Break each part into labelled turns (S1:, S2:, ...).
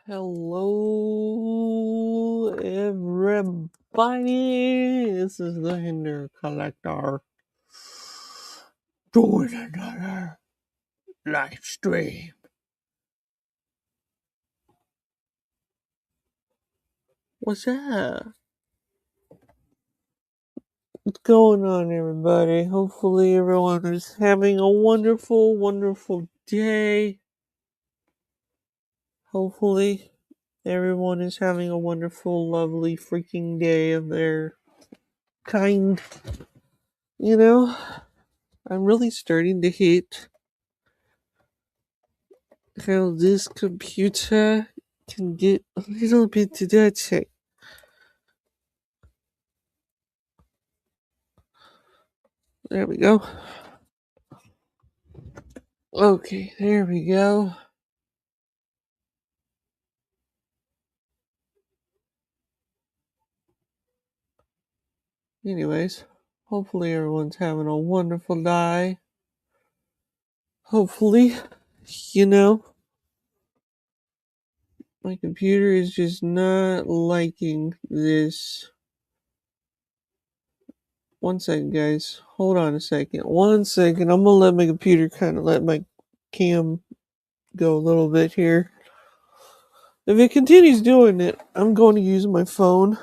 S1: Hello, everybody. This is the Hinder Collector doing another live stream. What's up? What's going on, everybody? Hopefully, everyone is having a wonderful, wonderful day. Hopefully, everyone is having a wonderful, lovely, freaking day of their kind. You know, I'm really starting to hate how this computer can get a little bit dirty. There we go. Okay, there we go. Anyways, hopefully everyone's having a wonderful day. Hopefully, you know, my computer is just not liking this. One second, guys. Hold on a second. 1 second. I'm gonna let my computer kind of let my cam go a little bit here. If it continues doing it, I'm going to use my phone.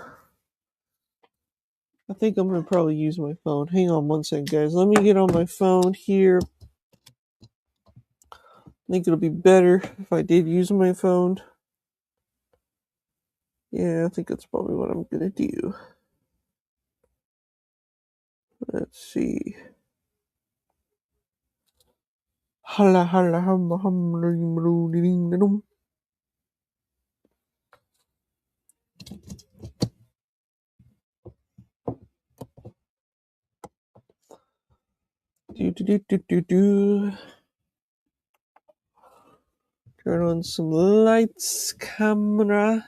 S1: I think I'm going to probably use my phone. Hang on 1 second, guys. Let me get on my phone here. I think it'll be better if I did use my phone. Yeah, I think that's probably what I'm going to do. Let's see. Holla, holla, hum, hum, ding, ding, do. Turn on some lights, camera.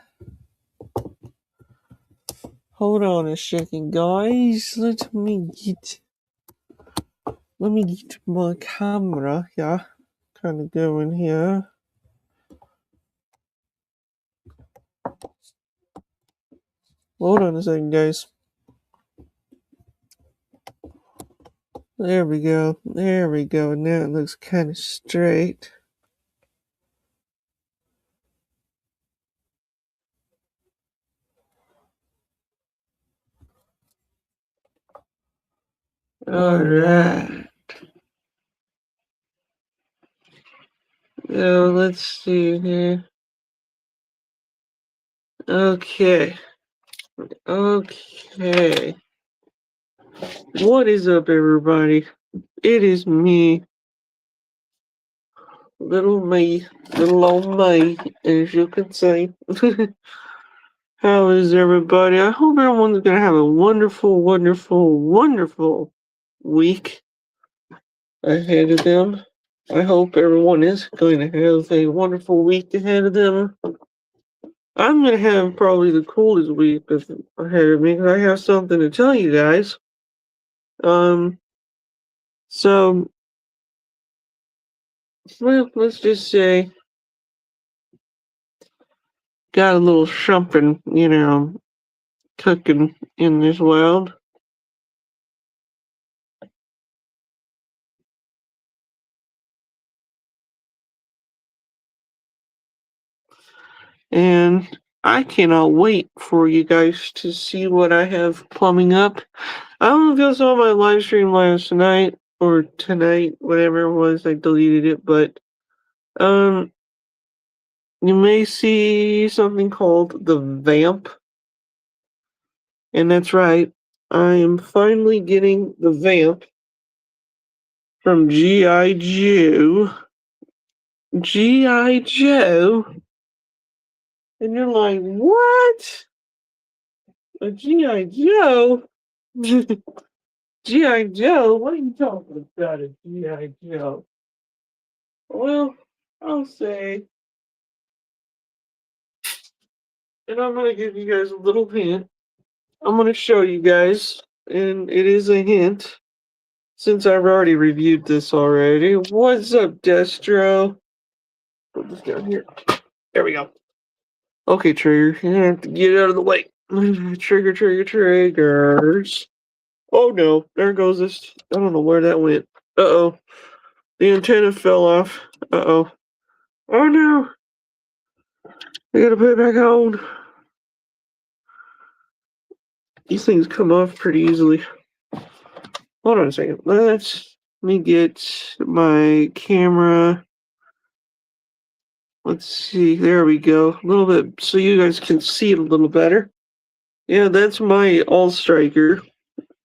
S1: Hold on a second, guys. Let me get my camera. Yeah, kind of going here. Hold on a second, guys. There we go. There we go. Now it looks kind of straight. Alright. So let's see here. Okay. Okay. What is up, everybody? It is me. Little old me, as you can say. How is everybody? I hope everyone's gonna have a wonderful, wonderful, wonderful week ahead of them. I hope everyone is going to have a wonderful week ahead of them. I'm going to have probably the coolest week ahead of me because I have something to tell you guys. So, well, let's just say, got a little something, cooking in this world. And I cannot wait for you guys to see what I have plumbing up. I don't know if you saw my live stream last night or tonight, whatever it was, I deleted it, but you may see something called the Vamp. And that's right, I am finally getting the Vamp from G.I. Joe. G.I. Joe? And you're like, what? A G.I. Joe? G.I. Joe? What are you talking about, a G.I. Joe? Well, I'll say, and I'm going to give you guys a little hint. I'm going to show you guys, and it is a hint, since I've already reviewed this already. What's up, Destro? Put this down here. There we go. Okay, trigger. You have to get out of the way. Triggers. Oh no, there goes this. I don't know where that went. Uh-oh. The antenna fell off. Uh-oh. Oh no. I gotta put it back on. These things come off pretty easily. Hold on a second. Let me get my camera. Let's see. There we go. A little bit so you guys can see it a little better. Yeah, that's my All Striker.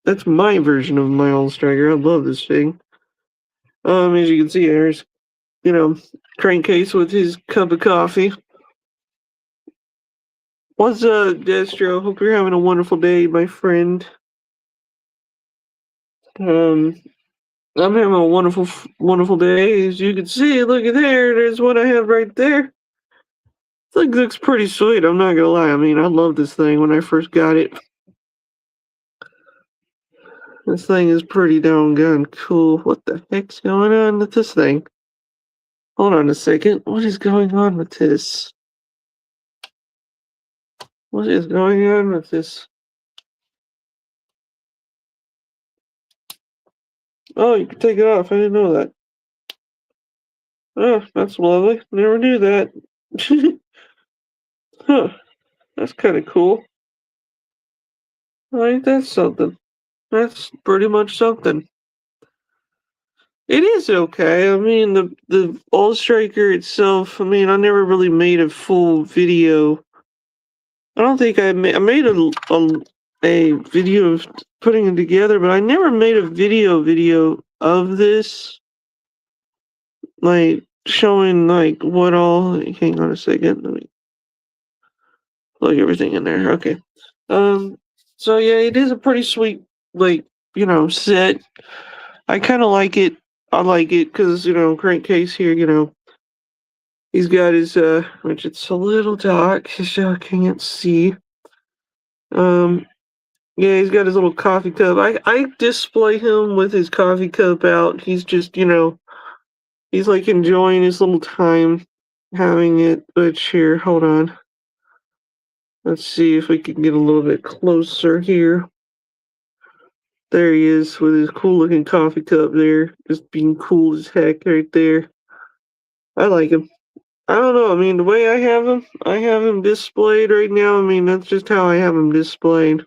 S1: That's my version of my All Striker. I love this thing. As you can see, there's, Crankcase with his cup of coffee. What's up, Destro? Hope you're having a wonderful day, my friend. I'm having a wonderful, wonderful day. As you can see, look at there. There's what I have right there. This looks pretty sweet. I'm not gonna lie. I mean, I love this thing when I first got it. This thing is pretty doggone cool. What the heck's going on with this thing? Hold on a second. What is going on with this? What is going on with this? Oh, you can take it off. I didn't know that. Oh, that's lovely. Never knew that. Huh. That's kind of cool. Ain't that something? That's pretty much something. It is okay. I mean, the All Striker itself. I mean, I never really made a full video. I don't think I made a video of putting it together, but I never made a video of this, like showing like what all. Hang on a second. Let me plug everything in there. Okay. So yeah, it is a pretty sweet, like, set. I kind of like it. I like it because, Crankcase here, he's got his, which it's a little dark, so I can't see. Yeah, he's got his little coffee cup. I display him with his coffee cup out. He's just, he's like enjoying his little time having it. But here, hold on. Let's see if we can get a little bit closer here. There he is with his cool looking coffee cup there. Just being cool as heck right there. I like him. I don't know. I mean, the way I have him displayed right now. I mean, that's just how I have him displayed.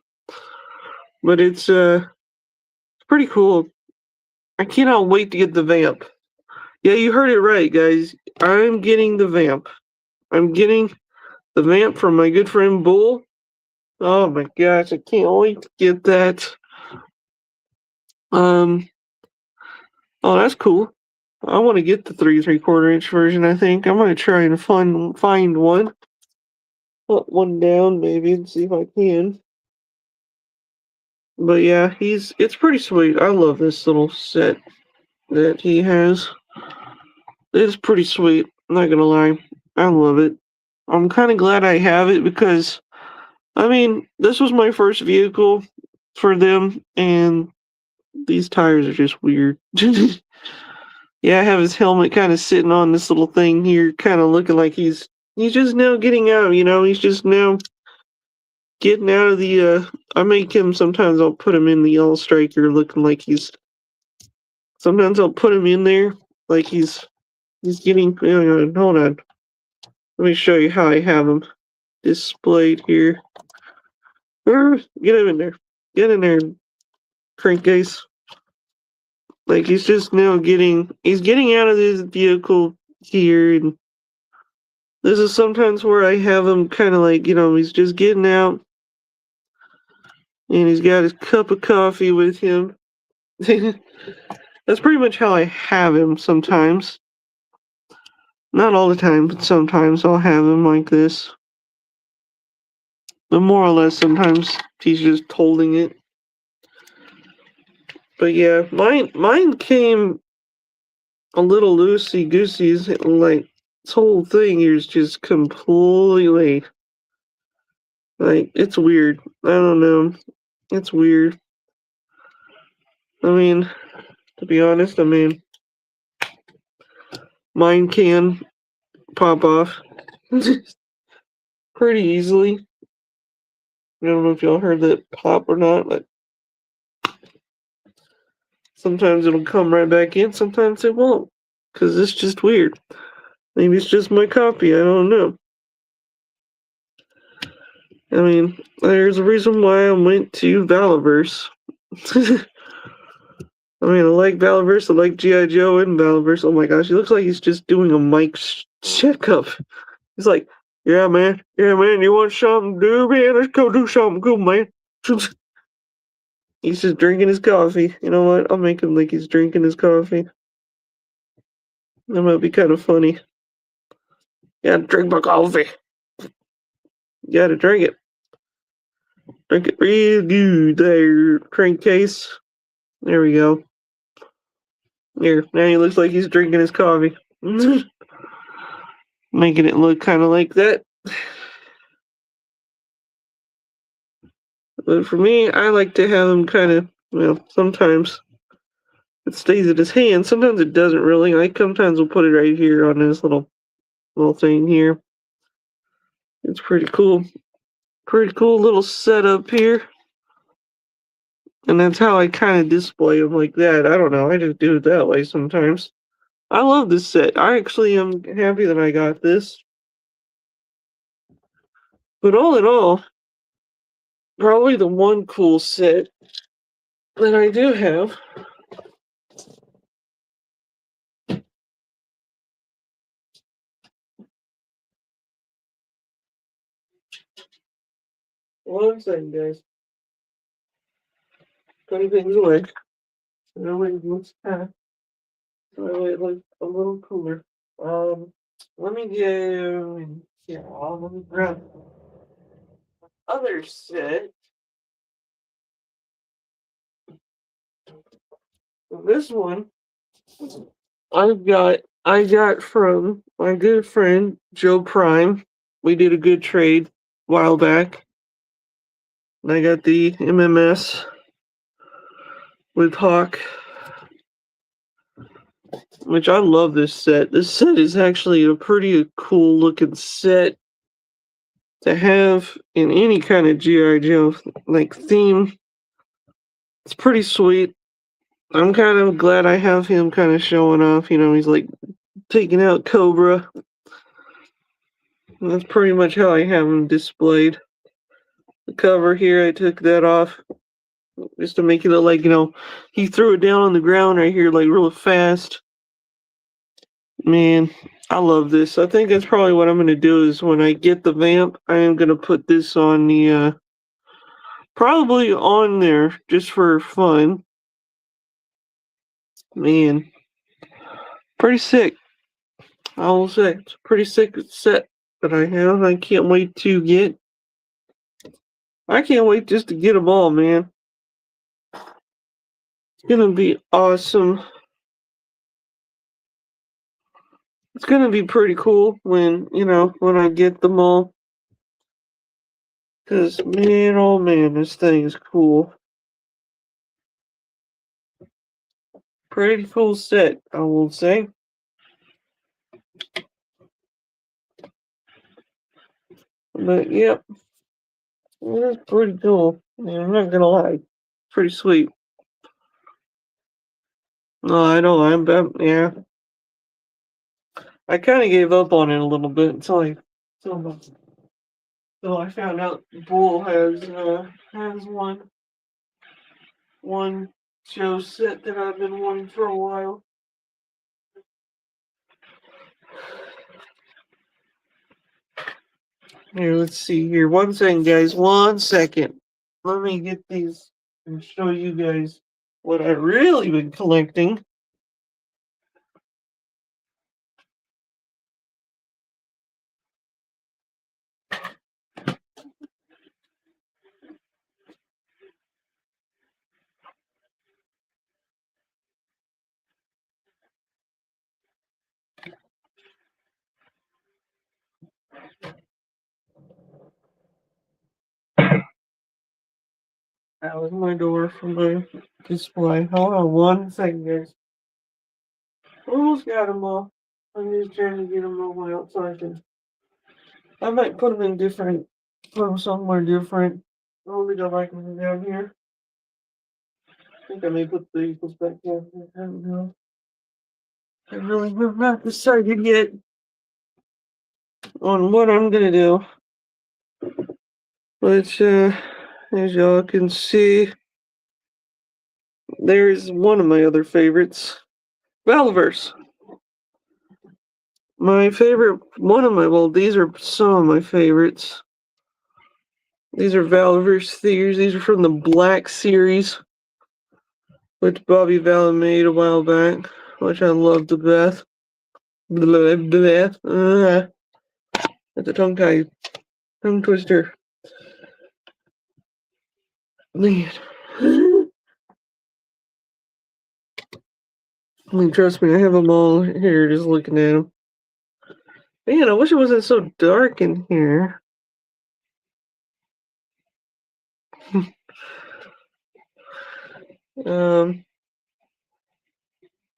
S1: But it's pretty cool. I cannot wait to get the vamp. Yeah, you heard it right, guys. I'm getting the vamp. I'm getting the vamp from my good friend Bull. Oh my gosh, I can't wait to get that. Oh, that's cool. I want to get the 3 3/4 inch version. I think I'm gonna try and find one. Put one down maybe and see if I can. But yeah, it's pretty sweet. I love this little set that he has. It's pretty sweet. I'm not gonna lie. I love it. I'm kind of glad I have it because, I mean, this was my first vehicle for them, and these tires are just weird. Yeah, I have his helmet kind of sitting on this little thing here, kind of looking like he's just now getting out, he's just now getting out of the, I make him, sometimes I'll put him in the All Striker looking like sometimes I'll put him in there like he's getting, hold on. Let me show you how I have him displayed here. Get him in there. Get in there, Crankcase. Like, he's just now he's getting out of his vehicle here, and this is sometimes where I have him kind of like, he's just getting out, and he's got his cup of coffee with him. That's pretty much how I have him sometimes. Not all the time, but sometimes I'll have him like this. But more or less, sometimes he's just holding it. But yeah, mine came a little loosey-goosey. Like, this whole thing here is just completely, like, it's weird. I don't know. It's weird. I mean, to be honest, mine can pop off. pretty easily. I don't know if y'all heard that pop or not, but sometimes it'll come right back in, sometimes it won't. Because it's just weird. Maybe it's just my copy, I don't know. I mean, there's a reason why I went to Valaverse. I mean, I like Valaverse, I like G.I. Joe and Valaverse. Oh my gosh, he looks like he's just doing a mic checkup. He's like, yeah, man, you want something to do, man? Let's go do something good, man. He's just drinking his coffee. You know what? I'll make him like he's drinking his coffee. That might be kind of funny. Yeah, drink my coffee. You gotta drink it. Drink it real good there, crankcase. There we go. Here, now he looks like he's drinking his coffee. Making it look kind of like that. But for me, I like to have him kind of, well, sometimes it stays in his hand. Sometimes it doesn't really. I sometimes will put it right here on this little thing here. It's pretty cool. Pretty cool little setup here. And that's how I kind of display them like that. I don't know. I just do it that way sometimes. I love this set. I actually am happy that I got this. But all in all, probably the one cool set that I do have. One second, guys. Putting things away. So it looks packed. So it looks a little cooler. Let me go and yeah, let me grab other set. This one I got from my good friend Joe Prime. We did a good trade a while back. And I got the MMS with Hawk, which I love this set. This set is actually a pretty cool looking set to have in any kind of G.I. Joe like theme. It's pretty sweet. I'm kind of glad I have him kind of showing off. You know, he's like taking out Cobra. And that's pretty much how I have him displayed. The cover here, I took that off just to make it look like, you know, he threw it down on the ground right here, like real fast. Man, I love this. I think that's probably what I'm going to do is when I get the vamp, I am going to put this on the, probably on there just for fun. Man, pretty sick. I will say, it's a pretty sick set that I have. I can't wait to get. I can't wait just to get them all, man. It's gonna be awesome. It's gonna be pretty cool when, you know, when I get them all. Cause man, oh man, this thing is cool. Pretty cool set, I will say. But yep, it is pretty cool. I'm not gonna lie, pretty sweet. No, I know. Yeah. I kind of gave up on it a little bit until I found out Bull has one show set that I've been wanting for a while. Here, let's see here. One second, guys. 1 second. Let me get these and show you guys what I've really been collecting. That was my door for my display. Hold on 1 second, guys. Almost got them all. I'm just trying to get them all out so I can I might put them in different, put them somewhere different. Let me go back down here. I think I may put the equals back down here. I don't know. I really have not decided yet on what I'm gonna do. But as y'all can see, there's one of my other favorites, Valverse. My favorite, well, these are some of my favorites. These are Valverse figures. These are from the Black series, which Bobby Val made a while back, which I love to death. That's a tongue twister. Man. I mean, trust me, I have them all here just looking at them. Man, I wish it wasn't so dark in here.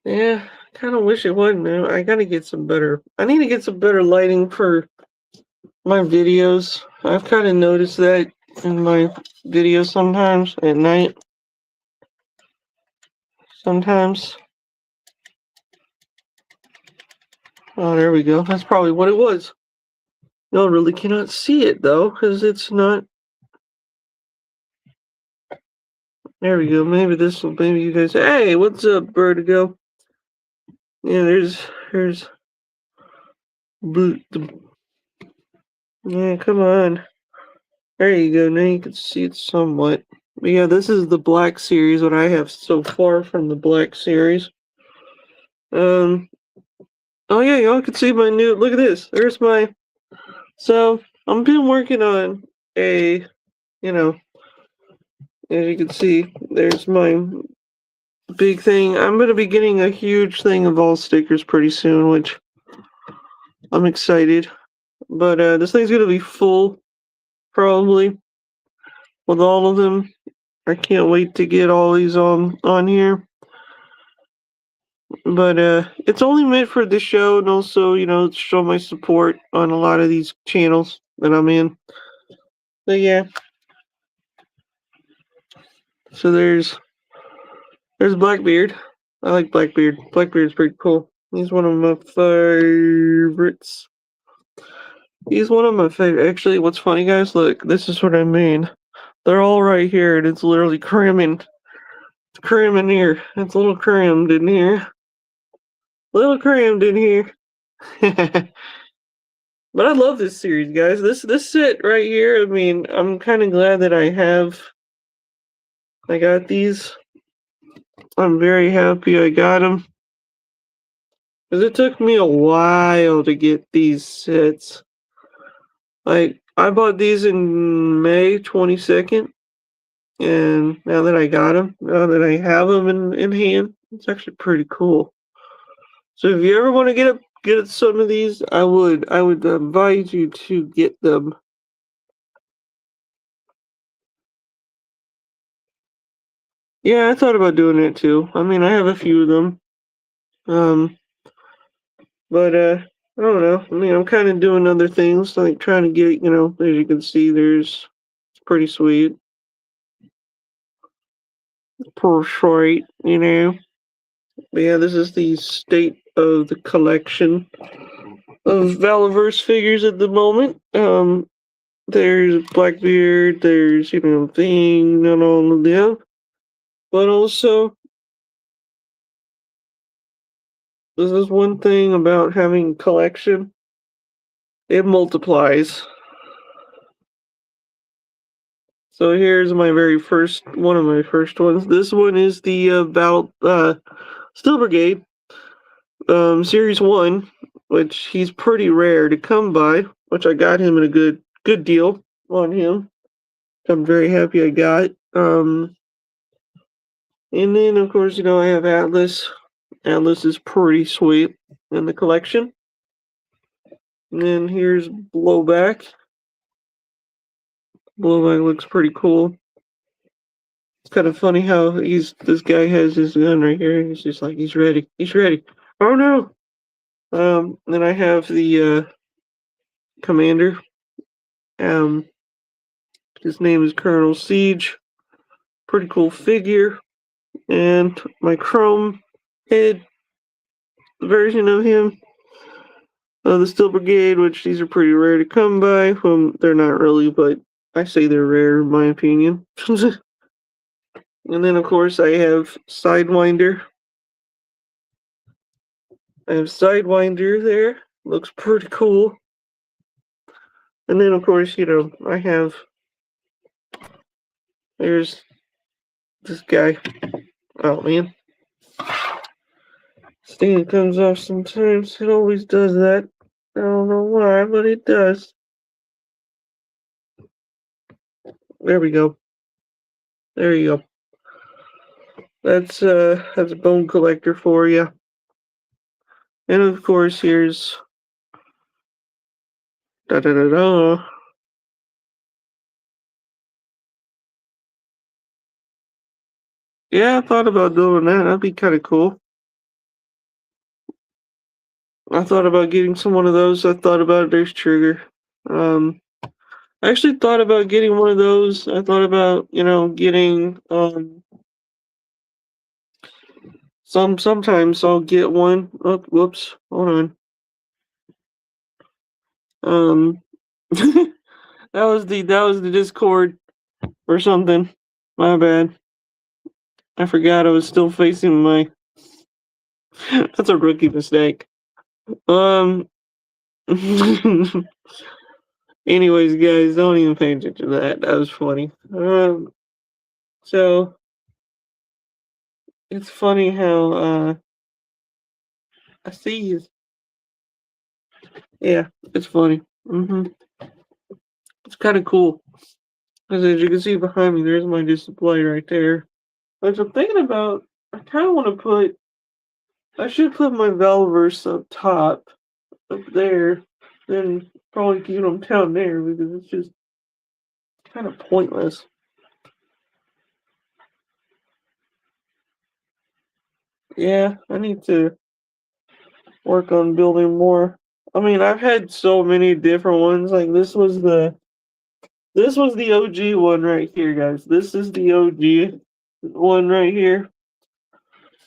S1: Yeah, kind of wish it wasn't. I gotta get some better. I need to get some better lighting for my videos. I've kind of noticed that in my videos sometimes at night. Sometimes. Oh, there we go. That's probably what it was. No, really cannot see it though, because it's not. There we go. Maybe this will. Maybe you guys. Hey, what's up, Vertigo? Yeah, there's. Yeah, come on. There you go. Now you can see it somewhat. But yeah, this is the Black series. What I have so far from the Black series. Oh yeah, y'all can see my new. Look at this. There's my. So I'm been working on a, you know, as you can see, there's my big thing. I'm gonna be getting a huge thing of all stickers pretty soon, which I'm excited. But this thing's gonna be full, probably, with all of them. I can't wait to get all these on here. But it's only meant for this show and also, show my support on a lot of these channels that I'm in. But yeah. So there's Blackbeard. I like Blackbeard. Blackbeard's pretty cool. He's one of my favorites. He's one of my favorite. Actually, what's funny, guys? Look, this is what I mean. They're all right here, and it's literally cramming. It's cramming here. It's a little crammed in here. Little crammed in here. But I love this series, guys. This set right here, I mean, I'm kind of glad that I got these. I'm very happy I got them. Because it took me a while to get these sets. Like, I bought these in May 22nd. And now that I got them, now that I have them in hand, it's actually pretty cool. So if you ever want to get some of these, I would advise you to get them. Yeah, I thought about doing it too. I mean, I have a few of them. But I don't know. I mean, I'm kind of doing other things, like trying to get, as you can see, it's pretty sweet. Pretty sweet. But yeah, this is the state of the collection of Valaverse figures at the moment. There's Blackbeard, there's, Thing, and all of them. But also, this is one thing about having collection. It multiplies. So here's my one of my first ones. This one is the Steel Brigade, Series 1, which he's pretty rare to come by, which I got him in a good deal on him. I'm very happy I got. And then, of course, I have Atlas. Atlas is pretty sweet in the collection. And then here's Blowback. Blowback looks pretty cool. It's kind of funny how this guy has his gun right here. He's just like, he's ready. He's ready. Oh no! Then I have the Commander. His name is Colonel Siege. Pretty cool figure. And my Chrome head version of him. The Steel Brigade, which these are pretty rare to come by. They're not really, but I say they're rare in my opinion. And then, of course, I have Sidewinder. I have Sidewinder there. Looks pretty cool. And then, of course, I have... There's this guy. Oh, man. Stand comes off sometimes. It always does that. I don't know why, but it does. There we go. There you go. That's a Bone Collector for you. And of course, here's da da da da. Yeah, I thought about doing that. That'd be kind of cool. I thought about getting some one of those. I thought about there's Trigger. I actually thought about getting one of those. I thought about, getting sometimes I'll get one. Oh, whoops. Hold on. that was the Discord or something. My bad. I forgot I was still facing my that's a rookie mistake. Anyways, guys, don't even pay attention to that. That was funny. So it's funny how I see you. Yeah, it's funny. It's kind of cool. Because as you can see behind me, there's my display right there. Which I'm thinking about, I kind of want to I should put my Valverse up top, up there, then probably keep them down there because it's just kind of pointless. Yeah, I need to work on building more. I mean, I've had so many different ones. Like this was the OG one right here, guys. This is the OG one right here.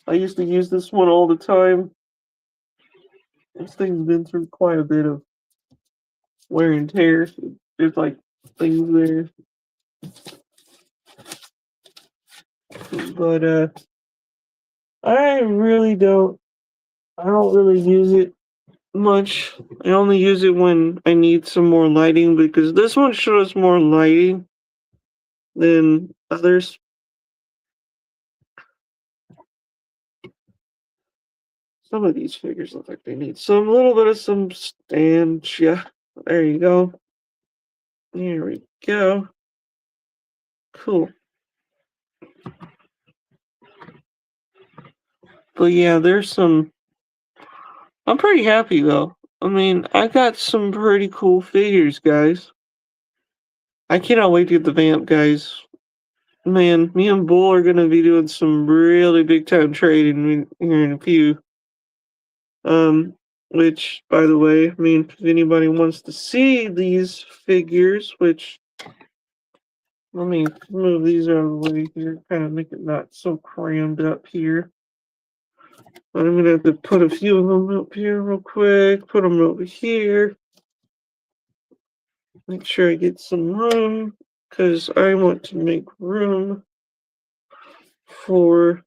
S1: I used to use this one all the time. This thing's been through quite a bit of wear and tear. There's like things there. But I don't really use it much. I only use it when I need some more lighting because this one shows more lighting than others. Some of these figures look like they need some little bit of some stand. Yeah, there you go. Here we go. Cool. But yeah, I'm pretty happy though. I mean, I got some pretty cool figures, guys. I cannot wait to get the Vamp, guys. Man, me and Bull are gonna be doing some really big time trading here in a few. Which, by the way, I mean, if anybody wants to see these figures, which let me move these out of the way here, kind of make it not so crammed up here. But I'm gonna have to put a few of them up here real quick, put them over here. Make sure I get some room, because I want to make room for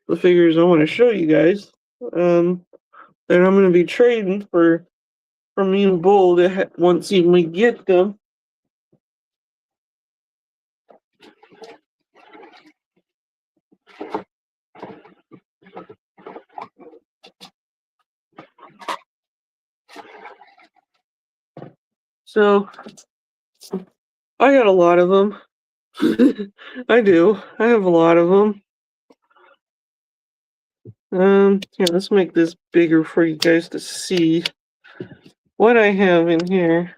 S1: the figures I want to show you guys. That I'm going to be trading for me and Bull once we get them. So, I got a lot of them. I do. I have a lot of them. Yeah, let's make this bigger for you guys to see what I have in here.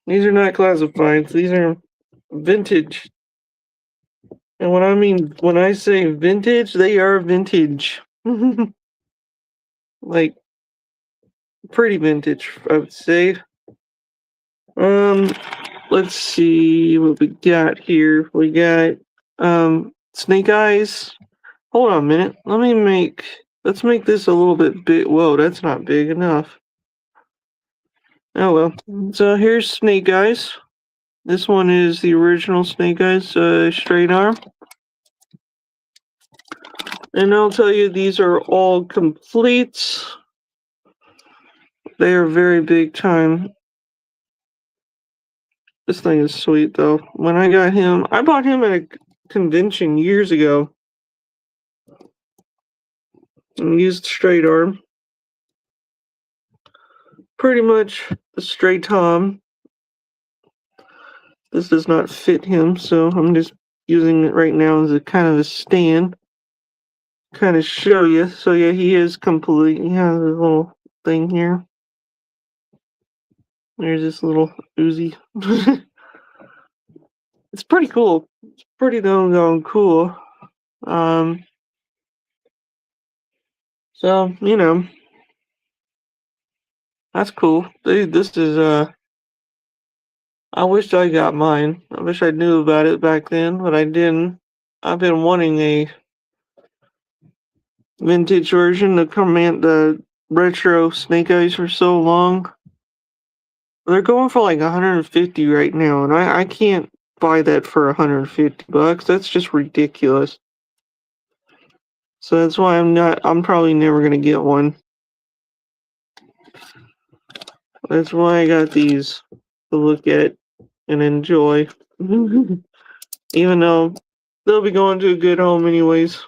S1: These are not classifieds. These are vintage. And when I say vintage, they are vintage. Like, Pretty vintage, I would say. Let's see what we got here. We got Snake Eyes. Hold on a minute. Let's make this a little bit big. Whoa, that's not big enough. Oh well. So here's Snake Eyes. This one is the original Snake Eyes straight arm. And I'll tell you, these are all completes. They are very big time. This thing is sweet though. When I got him, I bought him at a convention years ago. And used straight arm. Pretty much a straight Tom. This does not fit him, so I'm just using it right now as a kind of a stand. Kind of show you. So yeah, he is complete. He has a little thing here. There's this little Uzi. It's pretty cool. It's pretty doggone cool. So, you know, that's cool. This is, I wish I got mine. I wish I knew about it back then, but I didn't. I've been wanting a vintage version to command the retro Snake Eyes for so long. They're going for like 150 right now, and I can't buy that for 150 bucks. That's just ridiculous. So that's why I'm probably never gonna get one. That's why I got these to look at and enjoy. Even though they'll be going to a good home anyways.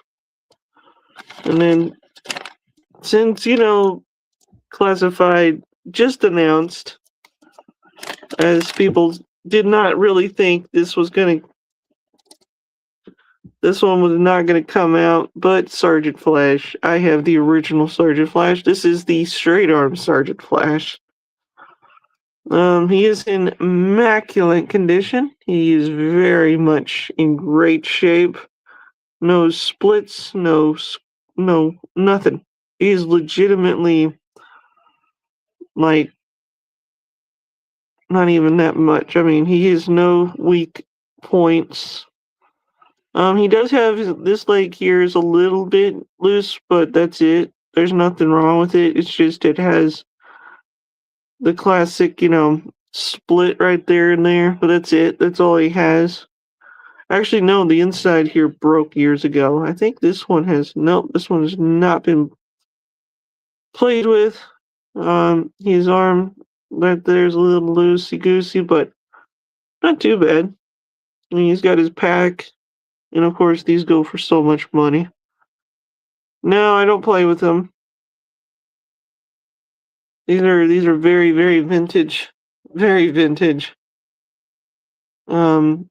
S1: And then since, you know, Classified just announced, as people did not really think this one was not gonna come out, but Sergeant Flash. I have the original Sergeant Flash. This is the straight arm Sergeant Flash. He is in immaculate condition. He is very much in great shape. No splits, no, nothing. He's legitimately, like, not even that much. I mean, he has no weak points. He does have this leg here is a little bit loose, but that's it. There's nothing wrong with it. It's just it has the classic, you know, split right there and there, but that's it. That's all he has. Actually, no, the inside here broke years ago. I think this one has not been played with. His arm right there's a little loosey goosey, but not too bad. I mean, he's got his pack, and of course, these go for so much money. No, I don't play with them. These are very, very vintage, very vintage. It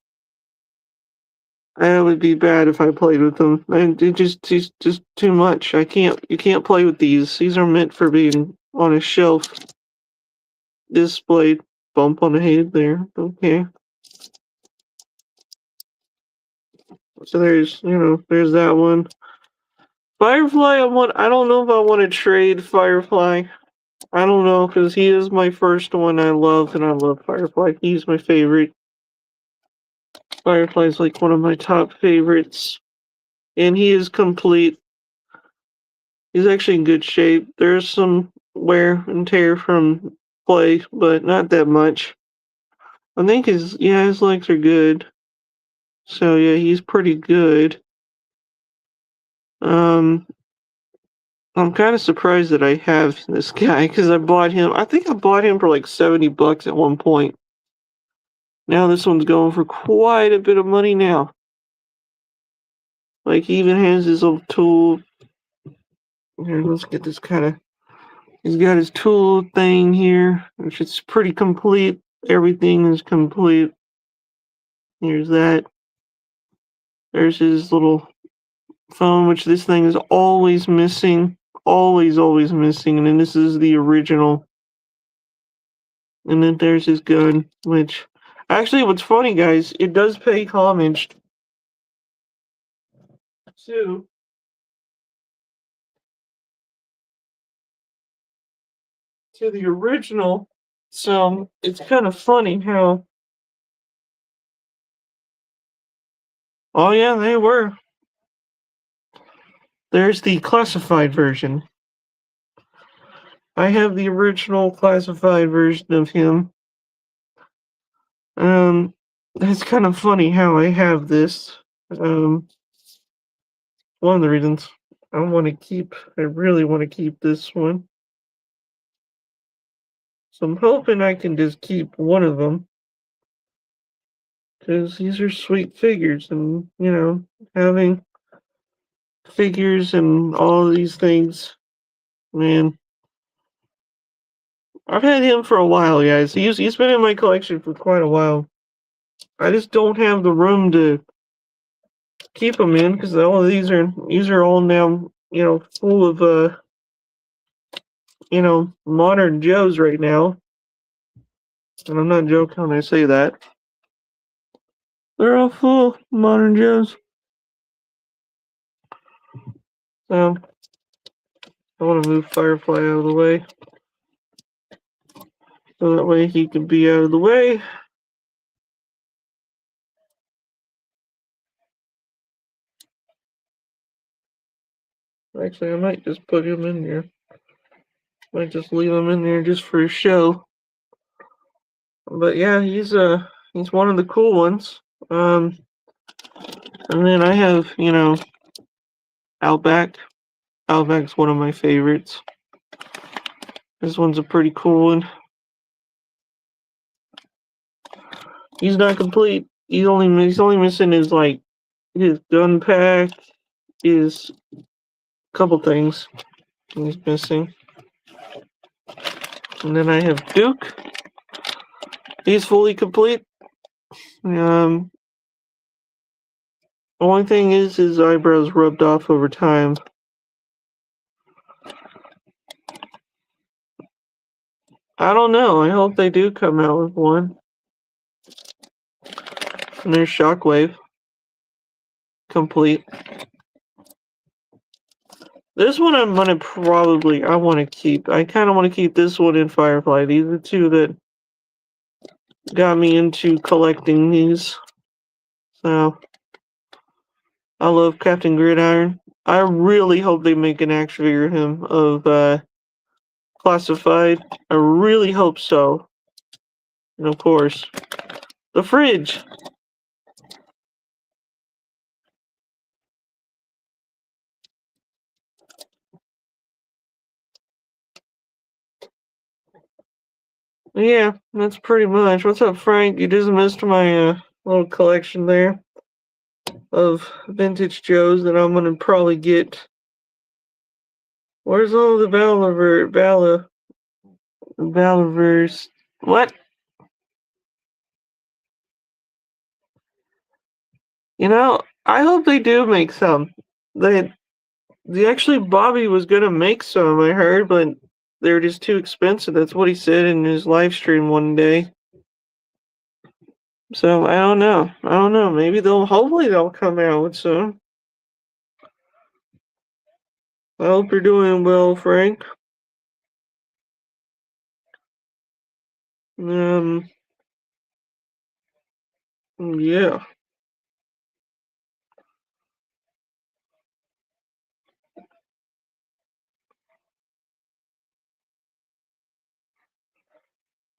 S1: would be bad if I played with them. And it's just too much. You can't play with these. These are meant for being on a shelf displayed. Bump on the head there. Okay. So there's, you know, there's that one. Firefly, I don't know if I want to trade Firefly. I don't know, because he is my first one I love, and I love Firefly. He's my favorite. Firefly's like one of my top favorites. And he is complete. He's actually in good shape. There's some wear and tear from play, but not that much. I think his legs are good. So yeah, he's pretty good. I'm kind of surprised that I have this guy because I bought him. I think I bought him for like 70 bucks at one point. Now this one's going for quite a bit of money now. Like he even has his little tool. Here, let's get this kind of. He's got his tool thing here, which is pretty complete. Everything is complete. Here's that. There's his little phone, which this thing is always missing. Always missing. And then this is the original. And then there's his gun, which... Actually, what's funny, guys, it does pay homage to... to the original. So it's kind of funny how. Oh yeah, they were. There's the classified version. I have the original classified version of him. It's kind of funny how I have this. Um, one of the reasons I really want to keep this one. So I'm hoping I can just keep one of them. Because these are sweet figures, and, having figures and all these things, man. I've had him for a while, guys. He's been in my collection for quite a while. I just don't have the room to keep them in because all of these are all now full of modern Joes right now, and I'm not joking when I say that. They're all full of modern Joes. So I want to move Firefly out of the way, so that way he can be out of the way. Actually, I might just put him in there. Might just leave him in there just for a show. But yeah, he's one of the cool ones. And then I have, Outback. Outback's one of my favorites. This one's a pretty cool one. He's not complete. He's only missing his gun pack, his couple things he's missing. And then I have Duke. He's fully complete. The only thing is his eyebrows rubbed off over time. I don't know. I hope they do come out with one. And there's Shockwave. Complete. This one I want to keep. I kind of want to keep this one in Firefly. These are two that got me into collecting these. So, I love Captain Gridiron. I really hope they make an action figure of him of Classified. I really hope so. And of course, the fridge. Yeah, that's pretty much. What's up, Frank? You just missed my little collection there of vintage Joes that I'm gonna probably get. Where's all the Valaverse? What? I hope they do make some. Actually Bobby was gonna make some, I heard, but they're just too expensive. That's what he said in his live stream one day. So I don't know. Maybe hopefully they'll come out soon. I hope you're doing well, Frank. Yeah.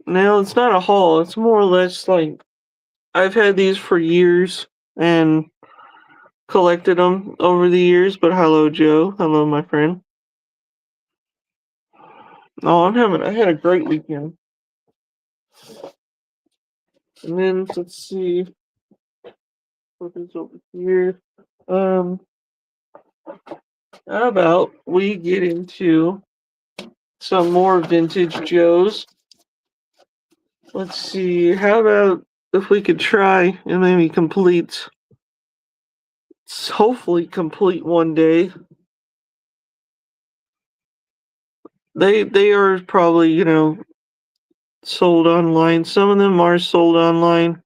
S1: Now, it's not a haul. It's more or less like I've had these for years and collected them over the years. But hello, Joe. Hello, my friend. Oh, I had a great weekend. And then let's see. What is over here? How about we get into some more vintage Joes? Let's see. How about if we could try and maybe hopefully complete one day. They are probably, sold online. Some of them are sold online.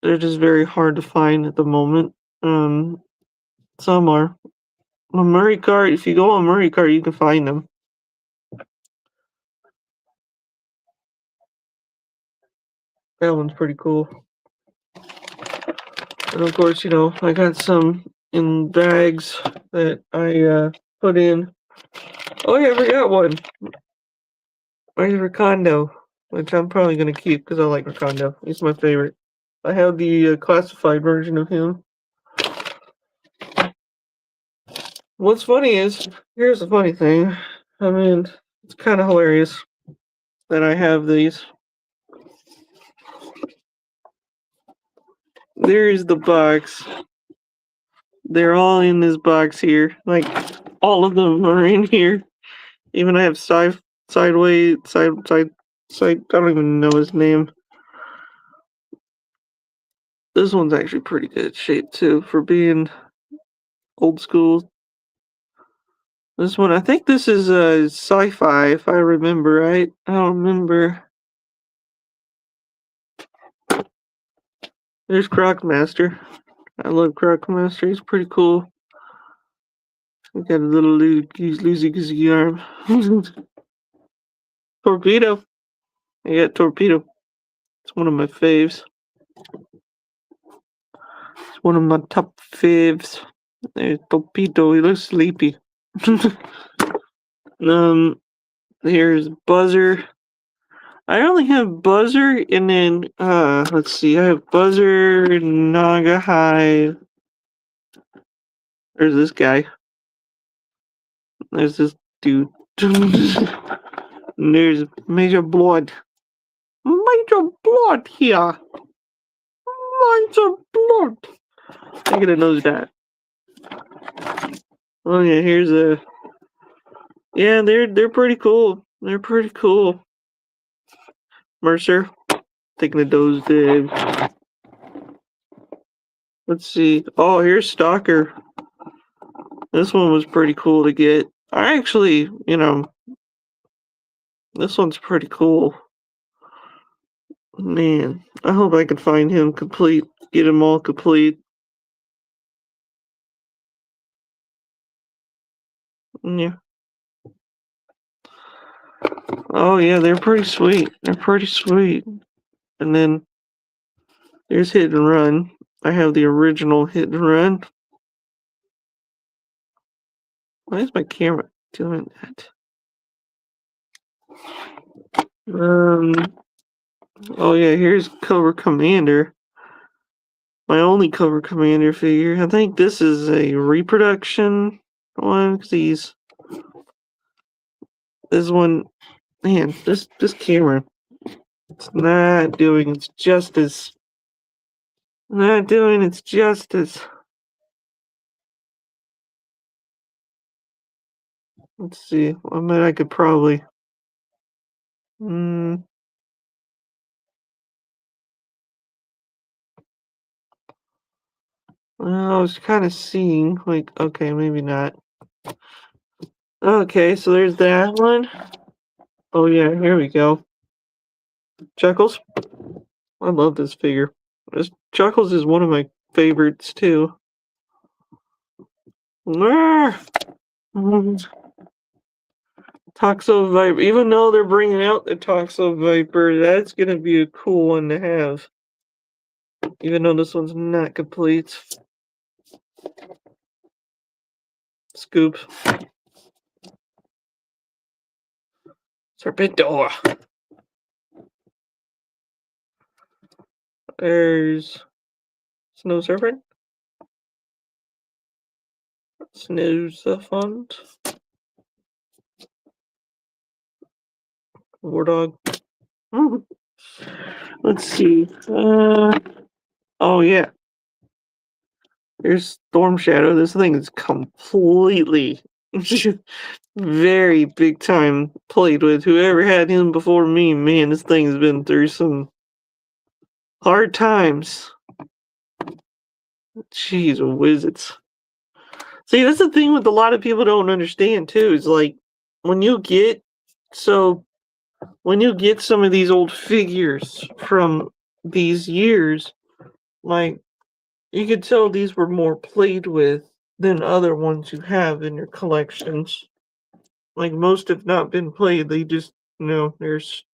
S1: They're just very hard to find at the moment. Some are. On Murray Cart, if you go on Murray Cart, you can find them. That one's pretty cool. And of course, you know, I got some in bags that I put in. Oh yeah, I forgot one. Where's Rakondo? Which I'm probably gonna keep because I like Rakondo. He's my favorite. I have the classified version of him. What's funny is, here's the funny thing. I mean, it's kind of hilarious that I have these. There's the box. They're all in this box here. Like, all of them are in here. Even I have sideways, side. I don't even know his name. This one's actually pretty good shape too for being old school. This one, I think this is sci-fi, if I remember right. I don't remember. There's Crocmaster. I love Crocmaster. He's pretty cool. He got a little loosey goosey arm. Torpedo. I got Torpedo. It's one of my faves. It's one of my top faves. There's Torpedo. He looks sleepy. Here's Buzzer. I only have Buzzer and then let's see, I have Buzzer, Nagahive. There's this guy. There's this dude. And there's Major Blood. Major Blood here. Major Blood. I gotta know that. Oh yeah, here's a. Yeah, they're pretty cool. They're pretty cool. Mercer, taking a dose dig. Let's see. Oh, here's Stalker. This one was pretty cool to get. I actually, you know, this one's pretty cool. Man, I hope I can find him complete. Get him all complete. Yeah. Oh yeah, they're pretty sweet. They're pretty sweet. And then there's Hit and Run. I have the original Hit and Run. Why is my camera doing that? Oh yeah, here's Cobra Commander. My only Cobra Commander figure. I think this is a reproduction one because this one, man, this camera, it's not doing its justice. Not doing its justice. Let's see. I mean, I could probably. I was kind of seeing, like, okay, maybe not. Okay, so there's that one. Oh yeah, here we go. Chuckles. I love this figure. Chuckles is one of my favorites too. Toxo Viper. Even though they're bringing out the Toxo Viper, that's gonna be a cool one to have. Even though this one's not complete. Scoop. Serpentor. There's Snow Serpent. Snooze-a-font. Wardog. Let's see. Oh yeah. Here's Storm Shadow. This thing is completely very big time played with. Whoever had him before me, man, this thing's been through some hard times. Jeez, wizards. See, that's the thing with a lot of people don't understand too. Is like when you get some of these old figures from these years, like you could tell these were more played with than other ones you have in your collections. Like most have not been played. They just, you know, there's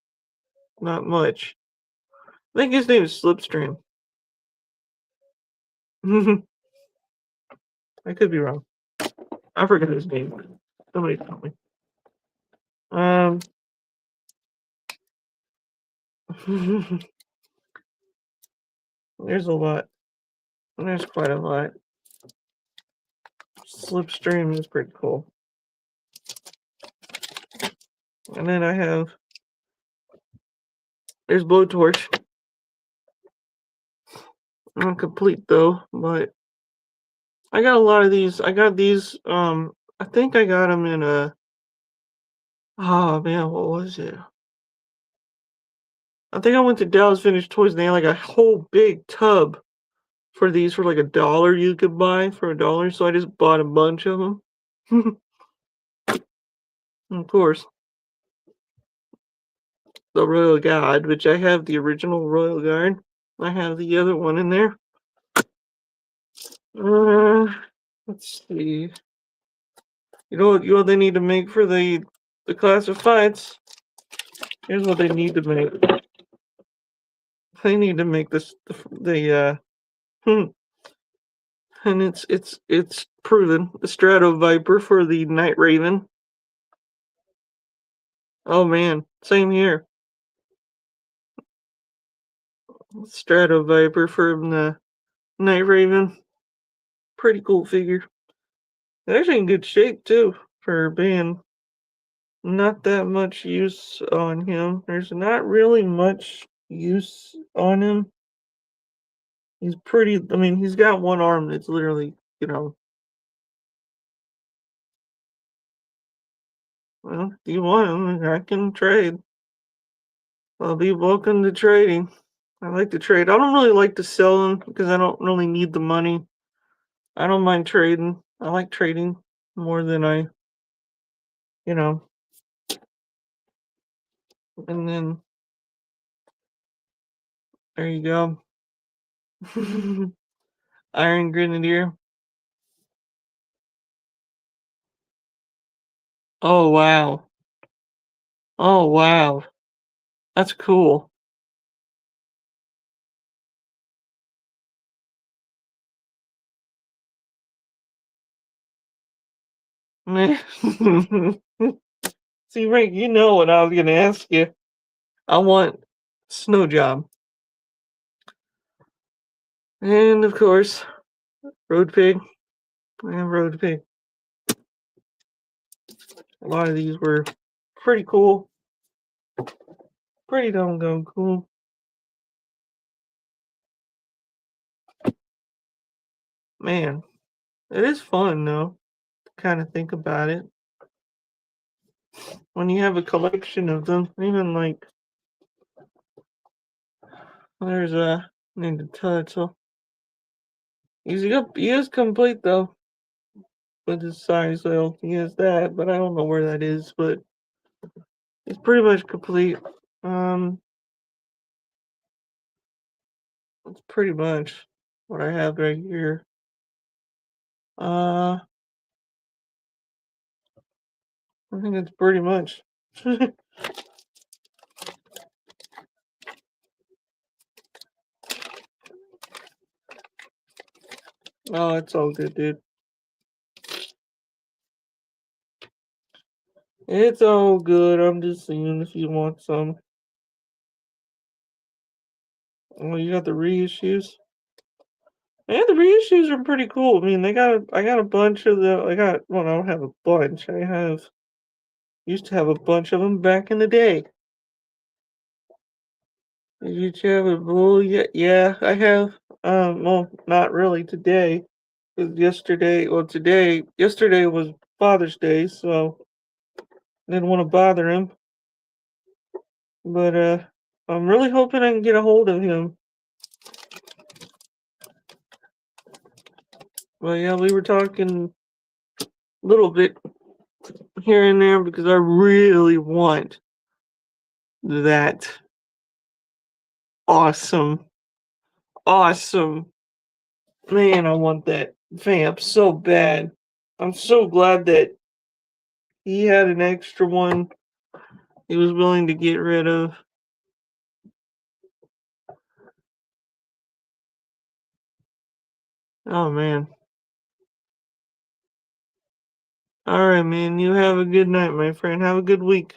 S1: not much. I think his name is Slipstream. I could be wrong. I forget his name. Somebody tell me. There's a lot. There's quite a lot. Slipstream is pretty cool. And then I have, there's Blowtorch. Not complete though, but I got a lot of these. I got these, I think I got them in a, oh man, what was it? I think I went to Dallas Vintage Toys and they had like a whole big tub for these for like $1 you could buy for $1. So I just bought a bunch of them. Of course, the Royal Guard, which I have the original Royal Guard. I have the other one in there. Let's see. You know what they need to make for the classifieds? Here's what they need to make. They need to make this and it's proven the Strato Viper for the Night Raven. Oh man, same here. Strato Viper from the Night Raven. Pretty cool figure. It's actually in good shape too for being not that much use on him. There's not really much use on him. He's pretty, I mean, he's got one arm that's literally, well, do you want him? I can trade. I'll be welcome to trading. I like to trade. I don't really like to sell them because I don't really need the money. I don't mind trading. I like trading more than I, and then there you go. Iron Grenadier. Oh, wow. Oh, wow. That's cool. See, Rick, you know what I was going to ask you. I want Snow Job. And, of course, Road Pig. And Road Pig. A lot of these were pretty cool. Pretty doggone cool. Man, it is fun, though, to kind of think about it. When you have a collection of them, even like, there's a Ninja Turtle. He is complete, though, with his size, so he has that, but I don't know where that is, but it's pretty much complete. That's pretty much what I have right here. I think it's pretty much. Oh, it's all good, dude. It's all good. I'm just seeing if you want some. Oh, you got the reissues? Yeah, the reissues are pretty cool. I mean, I got a bunch of the. Well, I don't have a bunch. Used to have a bunch of them back in the day. Did you have a bull? Yeah, I have. Well, not really today. 'Cause yesterday was Father's Day, so I didn't want to bother him. But I'm really hoping I can get a hold of him. Well, yeah, we were talking a little bit here and there because I really want that awesome, man. I want that vamp so bad. I'm so glad that he had an extra one he was willing to get rid of. Oh man. All right, man. You have a good night, my friend. Have a good week.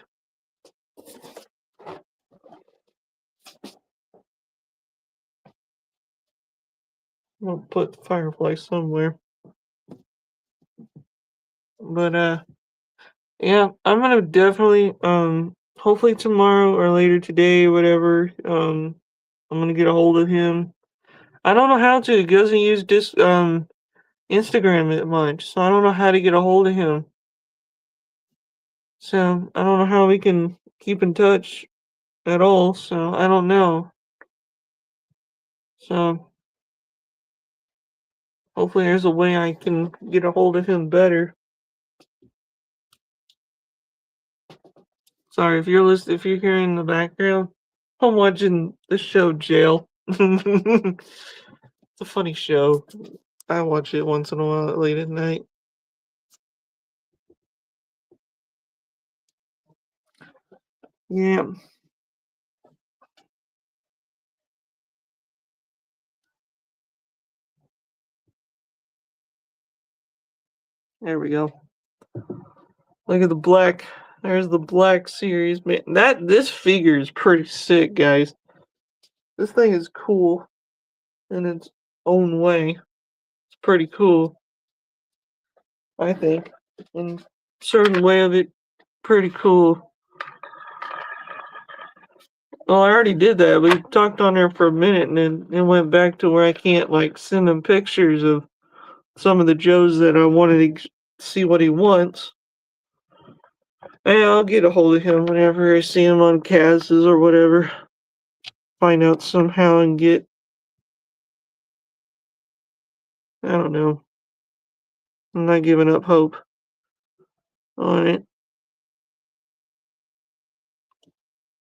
S1: I'm gonna put Firefly somewhere. But yeah, I'm gonna definitely hopefully tomorrow or later today, whatever. I'm gonna get a hold of him. I don't know how to. He doesn't use this Instagram that much, so I don't know how to get a hold of him. So I don't know how we can keep in touch at all. So I don't know. So hopefully there's a way I can get a hold of him better. Sorry if you're listening. If you're hearing in the background, I'm watching the show Jail. It's a funny show. I watch it once in a while late at night. Yeah, there we go. Look at the black. There's the black series, man. This figure is pretty sick, guys. This thing is cool in its own way. It's pretty cool, I think. In a certain way of it, pretty cool. Well, I already did that. We talked on there for a minute, and then it went back to where I can't like send him pictures of some of the Joes that I wanted to see what he wants. And I'll get a hold of him whenever I see him on Kaz's or whatever. Find out somehow and get. I don't know. I'm not giving up hope on it.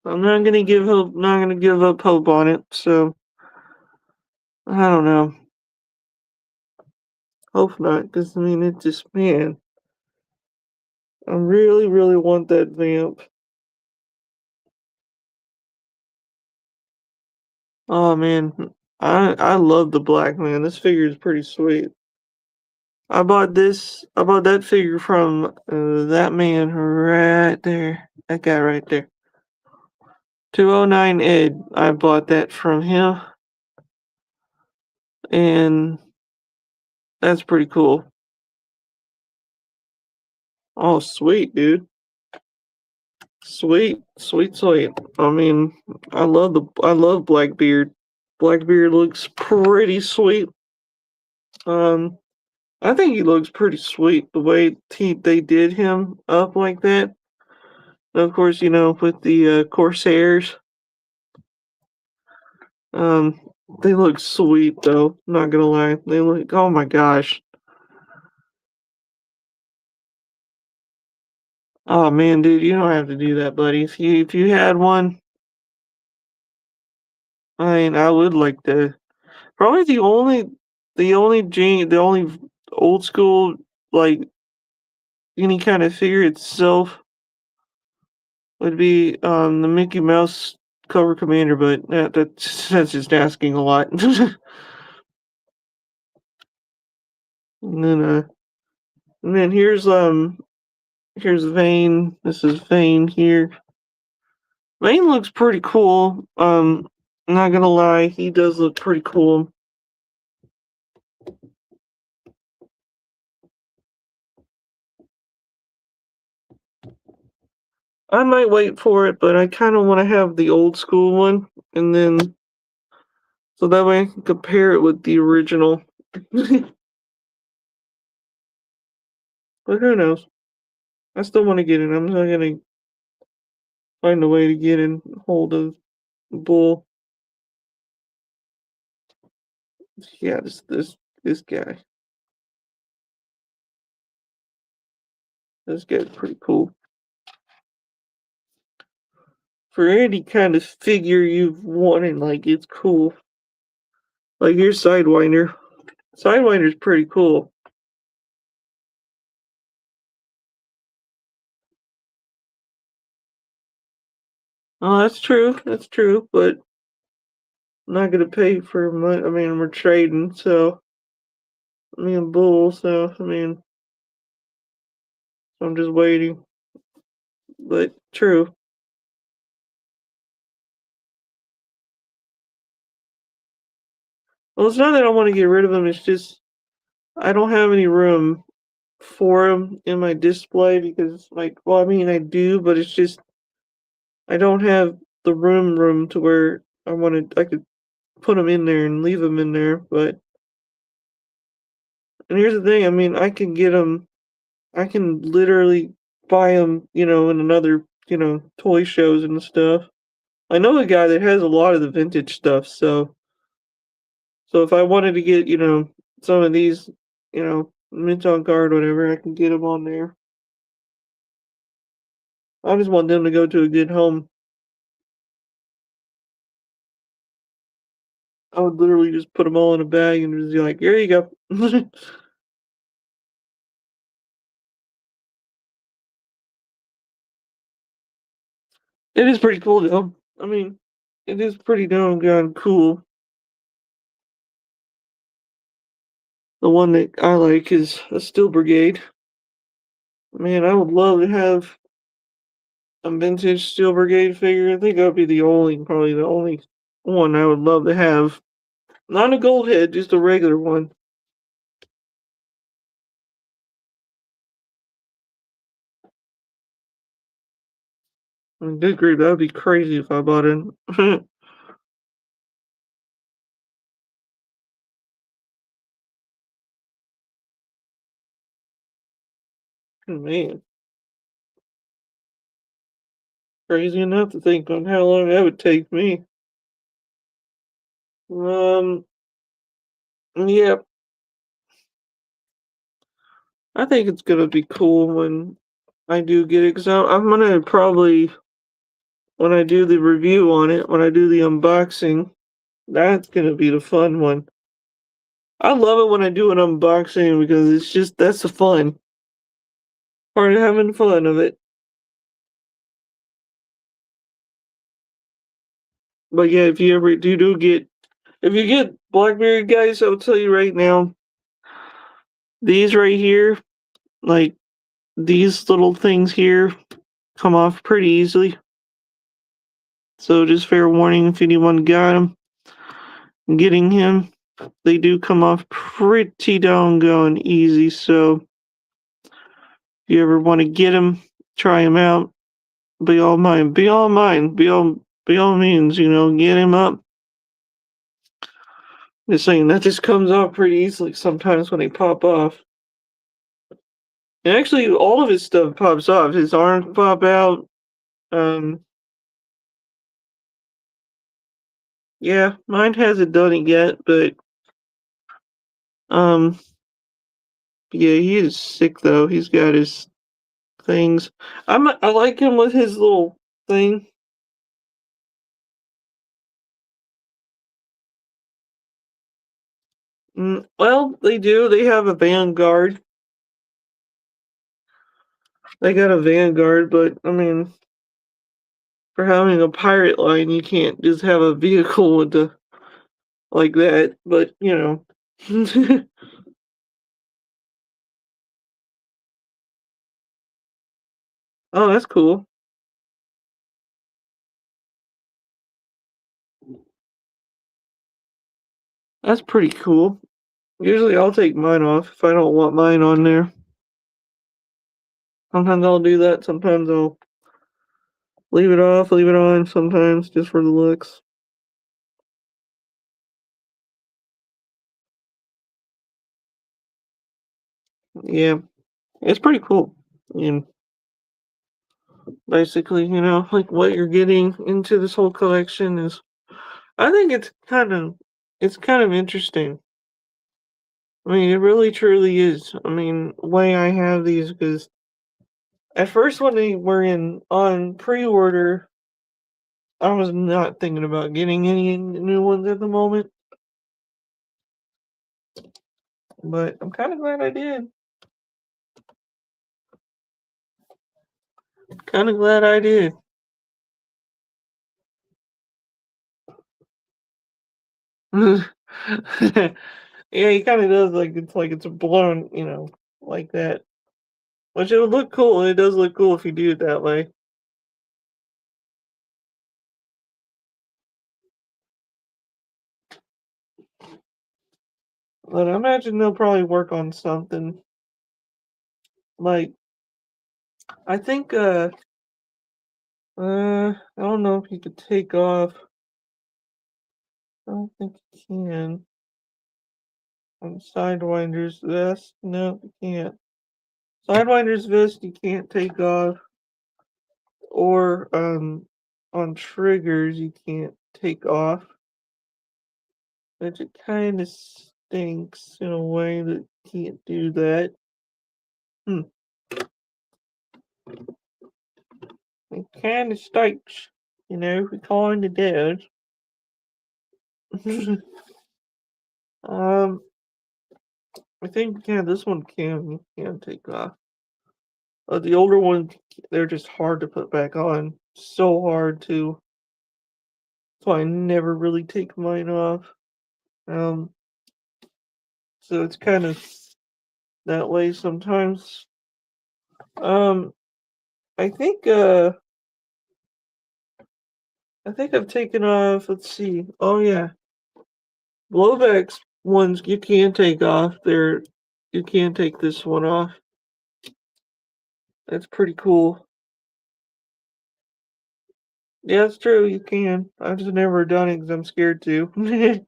S1: I'm not gonna give hope. Not gonna give up hope on it. So I don't know. Hope not, because I mean it just man. I really, really want that vamp. Oh man, I love the black man. This figure is pretty sweet. I bought this. I bought that figure from that man right there. That guy right there. 209 Ed. I bought that from him, and that's pretty cool. Oh, sweet, dude. Sweet, sweet, sweet. I mean, I love Blackbeard. Blackbeard looks pretty sweet. Um, I think he looks pretty sweet the way they did him up like that. And of course, you know, with the Corsairs, um, they look sweet though. Not gonna lie, they look. Oh my gosh. Oh man, dude, you don't have to do that, buddy. If you had one, I mean, I would like to. Probably the only old school like any kind of figure itself would be the Mickey Mouse Cobra Commander, but that's just asking a lot. And then here's Vane. This is Vane here. Vane looks pretty cool. I'm not gonna lie, he does look pretty cool. I might wait for it, but I kind of want to have the old school one, and then so that way I can compare it with the original. But who knows? I still want to get it. I'm not gonna find a way to get in hold of Bull. Yeah, this guy. This guy's pretty cool. For any kind of figure you've wanted, like it's cool. Like here's Sidewinder. Sidewinder's pretty cool. Oh, that's true. That's true. But I'm not gonna pay for money. I mean, we're trading, so me and Bull, so I'm just waiting. But true. Well, it's not that I want to get rid of them. It's just I don't have any room for them in my display because, like, well, I do, but it's just I don't have the room to where I could put them in there and leave them in there. But and here's the thing. I can get them. I can literally buy them, in another, toy shows and stuff. I know a guy that has a lot of the vintage stuff, so if I wanted to get, some of these, mint on card, whatever, I can get them on there. I just want them to go to a good home. I would literally just put them all in a bag and just be like, "Here you go." It is pretty cool, though. It is pretty doggone cool. The one that I like is a Steel Brigade. Man, I would love to have a vintage Steel Brigade figure. I think that would be probably the only one I would love to have. Not a gold head, just a regular one. Good grief, that would be crazy if I bought it. Man, crazy enough to think on how long that would take me. Um, yeah, I think it's gonna be cool when I do get it, because I'm gonna probably, when I do the review on it, when I do the unboxing, that's gonna be the fun one. I love it when I do an unboxing because that's the fun part of having fun of it. But yeah, if you ever if you get Blackberry, guys, I'll tell you right now, these right here, like these little things here, come off pretty easily. So just fair warning if anyone got them, getting him, they do come off pretty doggone easy. So if you ever want to get him, try him out. Be all means, get him up. Just saying that just comes off pretty easily sometimes when they pop off. And actually, all of his stuff pops off. His arms pop out. Um, yeah, mine hasn't done it yet, but um, yeah, he is sick though. He's got his things. I like him with his little thing. Well, they do. They have a Vanguard. They got a Vanguard, but for having a pirate line, you can't just have a vehicle with the like that. But oh, that's cool. That's pretty cool. Usually, I'll take mine off if I don't want mine on there. Sometimes I'll do that. Sometimes I'll leave it off, leave it on. Sometimes just for the looks. Yeah, it's pretty cool. And basically, like what you're getting into this whole collection is, I think it's kind of interesting. It really truly is. Why I have these, because at first when they were in on pre-order, I was not thinking about getting any new ones at the moment, but I'm kind of glad I did. Kind of glad I did. Yeah, he kind of does like it's blown, like that. Which it would look cool. It does look cool if you do it that way. But I imagine they'll probably work on something like I think I don't know if you could take off. I don't think you can. On Sidewinder's vest, no, you can't. Sidewinder's vest you can't take off, or on triggers you can't take off. Which it kind of stinks in a way that you can't do that. Hmm. It kind of stinks, it kind of does. um, I think this one can take off. The older ones, they're just hard to put back on. So hard to. So I never really take mine off. Um, so it's kind of that way sometimes. Um, I think I've taken off. Let's see. Oh yeah, Blowback's ones you can take off. You can take this one off. That's pretty cool. Yeah, it's true. You can. I've just never done it because I'm scared to.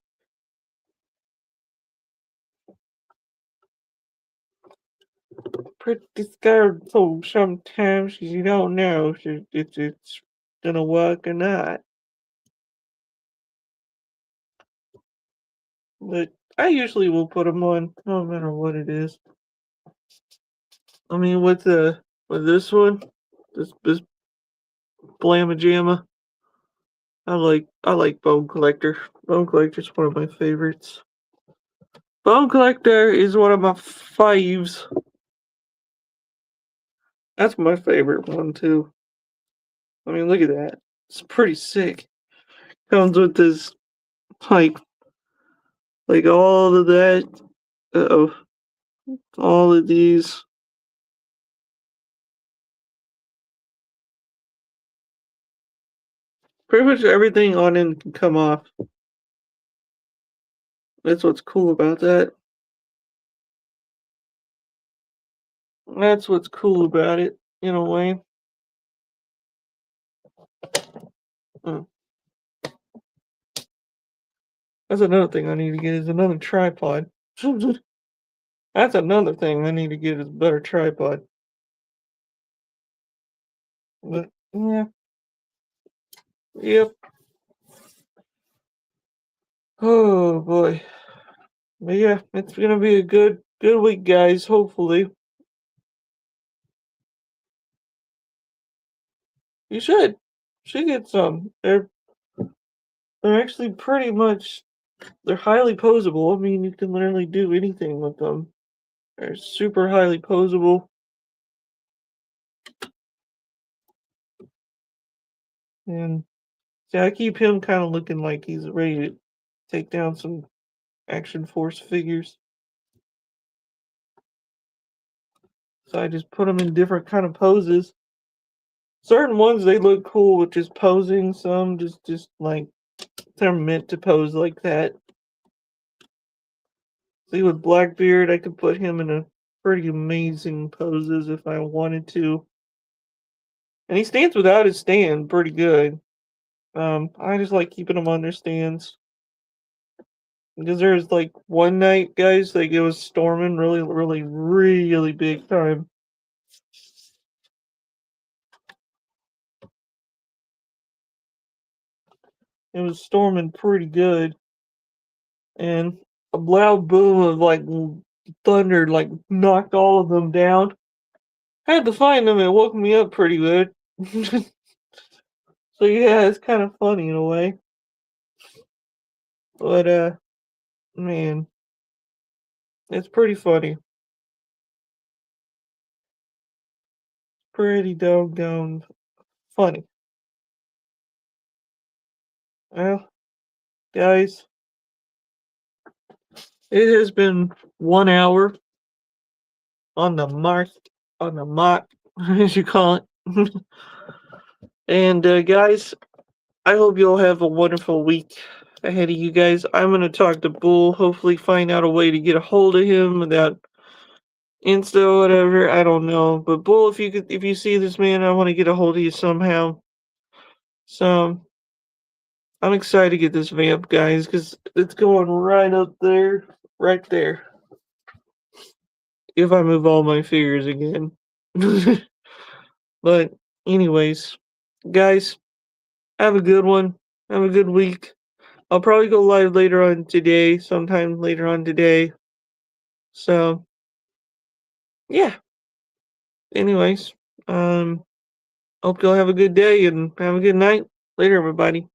S1: Pretty scared, so sometimes you don't know if it's gonna work or not. But I usually will put them on, no matter what it is. I mean, with this one, this Blamma Jamma, I like Bone Collector. Bone Collector's one of my favorites. Bone Collector is one of my faves. That's my favorite one too. I mean, look at that. It's pretty sick. Comes with this like all of that. Uh-oh. All of these. Pretty much everything on him can come off. That's what's cool about that. That's what's cool about it, in a way. Mm. That's another thing I need to get is another tripod. That's another thing I need to get is a better tripod. But yeah, yep. Oh boy. But yeah, it's gonna be a good week, guys. Hopefully, you should get some. They're actually pretty much they're highly posable. I mean, you can literally do anything with them. They're super highly posable. And see, I keep him kind of looking like he's ready to take down some Action Force figures. So I just put them in different kind of poses. Certain ones they look cool with just posing. Some just like they're meant to pose like that. See, with Blackbeard, I could put him in a pretty amazing poses if I wanted to. And he stands without his stand pretty good. I just like keeping him on their stands. Because there's like one night, guys, like it was storming really, really, really big time. It was storming pretty good. And a loud boom of like thunder like knocked all of them down. I had to find them. It woke me up pretty good. So yeah, it's kind of funny in a way. But man, it's pretty funny. Pretty doggone funny. Well, guys, It has been 1 hour on the mark, on the mark, as you call it. And guys, I hope you'll have a wonderful week ahead of you guys. I'm gonna talk to Bull. Hopefully, find out a way to get a hold of him without Insta or whatever. I don't know, but Bull, if you see this man, I want to get a hold of you somehow. So I'm excited to get this vamp, guys, because it's going right up there, right there. If I move all my fingers again. But anyways, guys, have a good one. Have a good week. I'll probably go live later on today, sometime later on today. So yeah. Anyways, hope y'all have a good day and have a good night. Later, everybody.